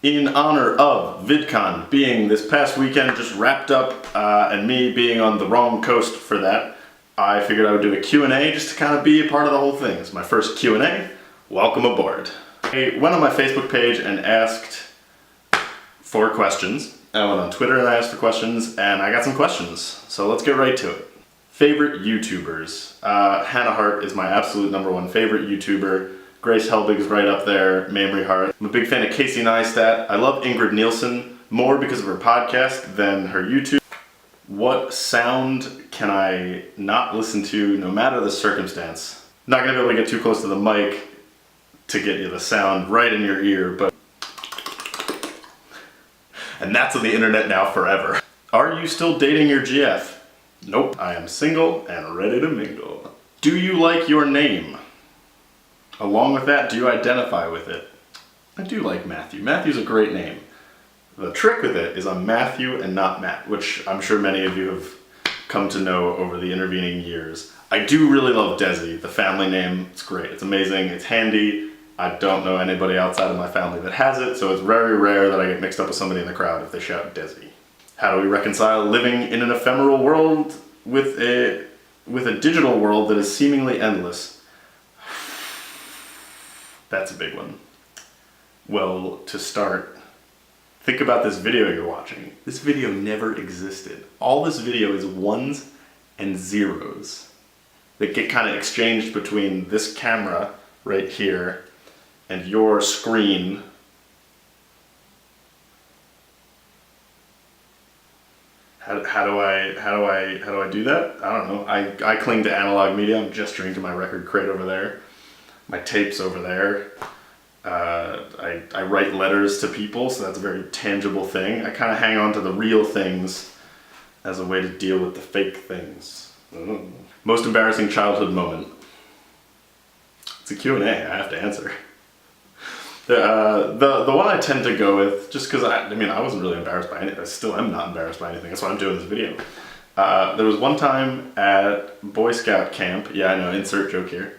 In honor of VidCon being this past weekend just wrapped up, and me being on the wrong coast for that, I figured I would do a Q&A just to kind of be a part of the whole thing. It's my first Q&A. Welcome aboard. I went on my Facebook page and asked for questions. I went on Twitter and I asked for questions, and I got some questions. So let's get right to it. Favorite YouTubers. Hannah Hart is my absolute #1 favorite YouTuber. Grace Helbig's right up there, Mamrie Hart. I'm a big fan of Casey Neistat. I love Ingrid Nielsen more because of her podcast than her YouTube. What sound can I not listen to no matter the circumstance? I'm not gonna be able to get too close to the mic to get you the sound right in your ear, but... And that's on the internet now forever. Are you still dating your GF? Nope. I am single and ready to mingle. Do you like your name? Along with that, do you identify with it? I do like Matthew. Matthew's a great name. The trick with it is I'm Matthew and not Matt, which I'm sure many of you have come to know over the intervening years. I do really love Desi, the family name. It's great, it's amazing, it's handy. I don't know anybody outside of my family that has it, so it's very rare that I get mixed up with somebody in the crowd if they shout Desi. How do we reconcile living in an ephemeral world with a digital world that is seemingly endless? That's a big one. Well, to start, think about this video you're watching. This video never existed. All this video is ones and zeros that get kind of exchanged between this camera right here and your screen. How do I do that? I don't know. I cling to analog media. I'm gesturing to my record crate over there. My tape's over there. I write letters to people, so that's a very tangible thing. I kind of hang on to the real things as a way to deal with the fake things. Most embarrassing childhood moment. It's a Q&A, I have to answer. The one I tend to go with, just because I wasn't really embarrassed by anything. I still am not embarrassed by anything. That's why I'm doing this video. There was one time at Boy Scout camp. Yeah, I know, insert joke here.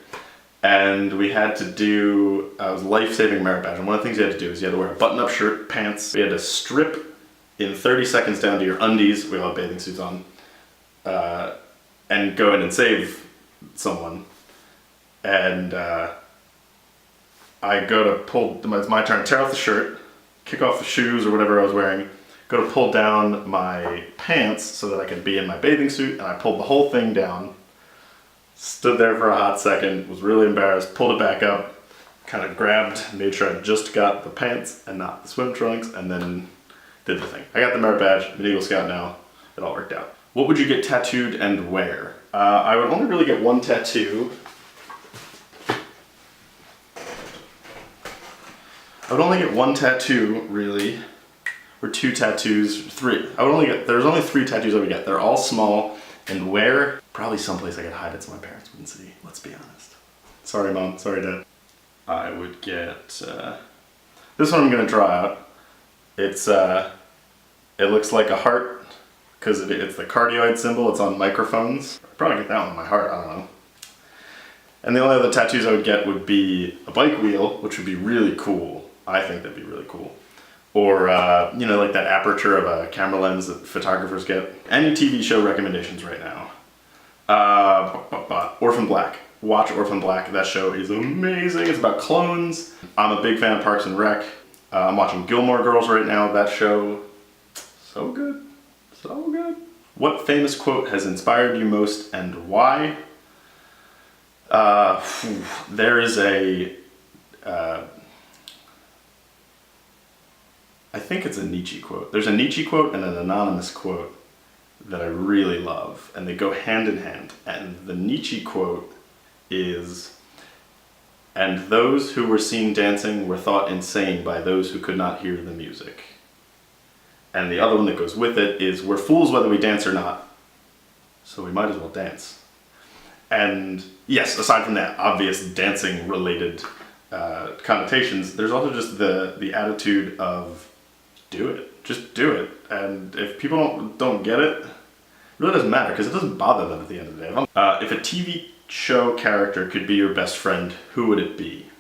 And we had to do, it was life-saving merit badge, and one of the things you had to do is you had to wear a button-up shirt, pants, you had to strip in 30 seconds down to your undies, we all had bathing suits on, and go in and save someone. And I go to pull, it's my turn, tear off the shirt, kick off the shoes or whatever I was wearing, go to pull down my pants so that I could be in my bathing suit, and I pulled the whole thing down. Stood there for a hot second, was really embarrassed, pulled it back up, kind of grabbed, made sure I just got the pants and not the swim trunks, and then did the thing. I got the merit badge, I'm an Eagle Scout now, it all worked out. What would you get tattooed and where? I would only really get one tattoo. I would only get one tattoo, really, or two tattoos, three. There's only 3 tattoos I would get. They're all small, and where? Probably someplace I could hide it so my parents wouldn't see, let's be honest. Sorry Mom, sorry Dad. I would get, this one I'm gonna draw out. It looks like a heart, because it's the cardioid symbol, it's on microphones. I'd probably get that one on my heart, I don't know. And the only other tattoos I would get would be a bike wheel, which would be really cool. I think that'd be really cool. Or, you know, like that aperture of a camera lens that photographers get. Any TV show recommendations right now? Orphan Black. Watch Orphan Black. That show is amazing. It's about clones. I'm a big fan of Parks and Rec. I'm watching Gilmore Girls right now. That show, so good. So good. What famous quote has inspired you most and why? There is a... I think it's a Nietzsche quote. There's a Nietzsche quote and an anonymous quote that I really love, and they go hand in hand. And the Nietzsche quote is, "And those who were seen dancing were thought insane by those who could not hear the music." And the other one that goes with it is, "We're fools whether we dance or not, so we might as well dance." And yes, aside from that obvious dancing related connotations, there's also just the attitude of do it, just do it. And if people don't get it, it really doesn't matter, because it doesn't bother them at the end of the day. If a TV show character could be your best friend, who would it be?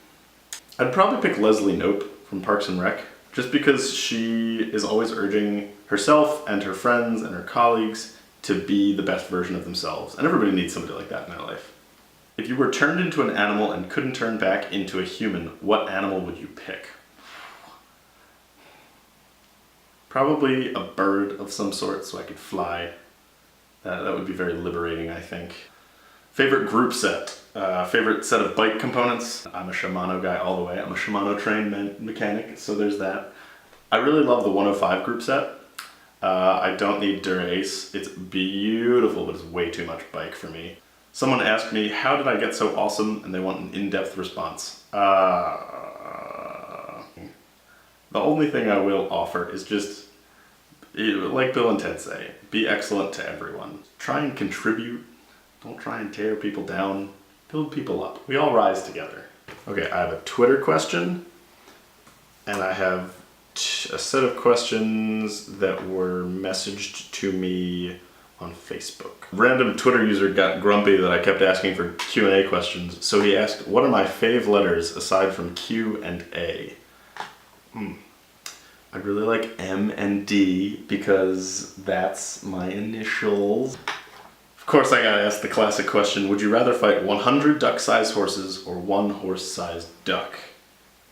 I'd probably pick Leslie Knope from Parks and Rec. just because she is always urging herself and her friends and her colleagues to be the best version of themselves. And everybody needs somebody like that in their life. If you were turned into an animal and couldn't turn back into a human, what animal would you pick? Probably a bird of some sort so I could fly. That would be very liberating, I think. Favorite group set? Favorite set of bike components? I'm a Shimano guy all the way. I'm a Shimano trained mechanic, so there's that. I really love the 105 group set. I don't need Dura-Ace. It's beautiful, but it's way too much bike for me. Someone asked me, how did I get so awesome? And they want an in-depth response. The only thing I will offer is just, like Bill and Ted say, be excellent to everyone. Try and contribute. Don't try and tear people down. Build people up. We all rise together. Okay, I have a Twitter question, and I have a set of questions that were messaged to me on Facebook. Random Twitter user got grumpy that I kept asking for Q&A questions, so he asked, what are my fave letters aside from Q and A? I'd really like M and D because that's my initials. Of course I gotta ask the classic question, would you rather fight 100 duck-sized horses or 1 horse-sized duck?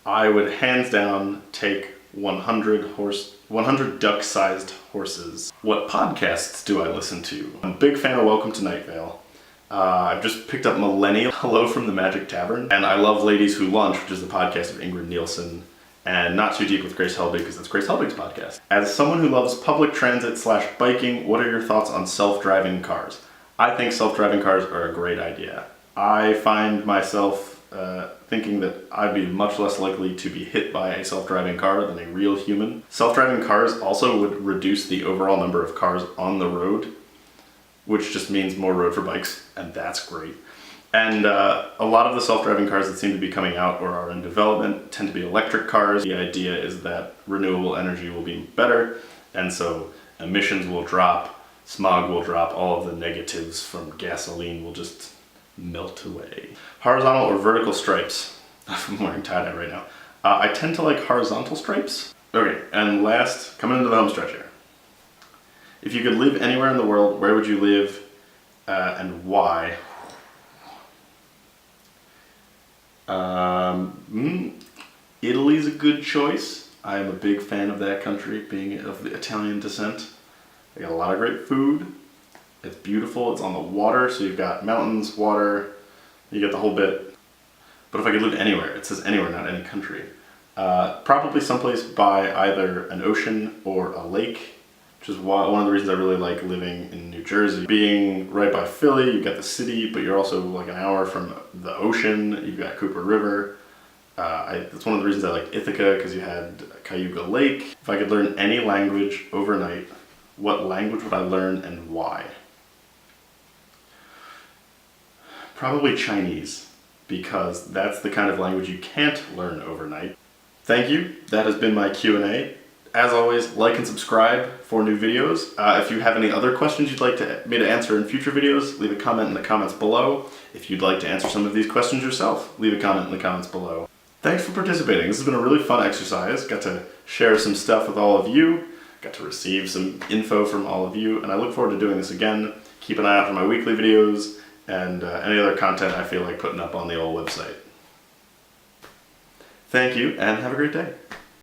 I would hands down take 100 duck-sized horses. What podcasts do I listen to? I'm a big fan of Welcome to Night Vale. I've just picked up Millennial, Hello from the Magic Tavern, and I love Ladies Who Lunch, which is the podcast of Ingrid Nielsen, and Not Too Deep with Grace Helbig, because it's Grace Helbig's podcast. As someone who loves public transit / biking, what are your thoughts on self-driving cars? I think self-driving cars are a great idea. I find myself thinking that I'd be much less likely to be hit by a self-driving car than a real human. Self-driving cars also would reduce the overall number of cars on the road, which just means more road for bikes, and that's great. And a lot of the self-driving cars that seem to be coming out or are in development tend to be electric cars. The idea is that renewable energy will be better, and so emissions will drop, smog will drop, all of the negatives from gasoline will just melt away. Horizontal or vertical stripes? I'm wearing tie-dye right now. I tend to like horizontal stripes. Okay, and last, coming into the home stretch here. If you could live anywhere in the world, where would you live and why? Italy's a good choice. I am a big fan of that country, being of the Italian descent. They got a lot of great food. It's beautiful. It's on the water, so you've got mountains, water, you get the whole bit. But if I could live anywhere, it says anywhere, not any country. Probably someplace by either an ocean or a lake, which is one of the reasons I really like living in New Jersey. Being right by Philly, you've got the city, but you're also like an hour from the ocean. You've got Cooper River. That's one of the reasons I like Ithaca, because you had Cayuga Lake. If I could learn any language overnight, what language would I learn and why? Probably Chinese, because that's the kind of language you can't learn overnight. Thank you. That has been my Q&A. As always, like and subscribe for new videos. If you have any other questions you'd like me to answer in future videos, leave a comment in the comments below. If you'd like to answer some of these questions yourself, leave a comment in the comments below. Thanks for participating. This has been a really fun exercise. Got to share some stuff with all of you. Got to receive some info from all of you, and I look forward to doing this again. Keep an eye out for my weekly videos and any other content I feel like putting up on the old website. Thank you, and have a great day.